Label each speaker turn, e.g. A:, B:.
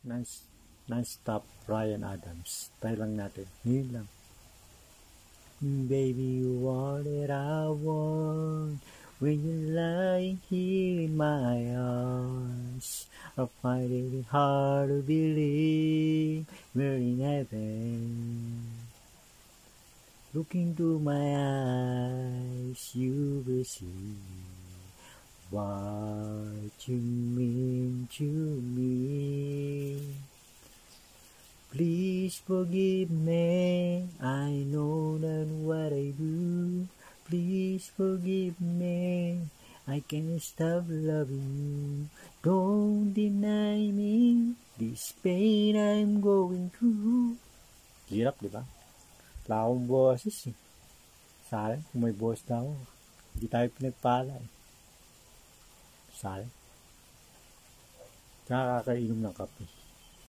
A: Non-stop Bryan Adams. Tayo lang natin. Ngayon lang. Baby, you are that I want. When you're lying here in my arms, I find it hard to believe we're in heaven. Look into my eyes, you will see what you mean to me. Please forgive me, I know that what I do. Please forgive me, I can't stop loving you. Don't deny me this pain I'm going through. Hirap, di ba? Wala akong boses eh. Sayang, kung may boses na ako, hindi tayo pinagpala eh. Sayang. Nakakainom ng kape.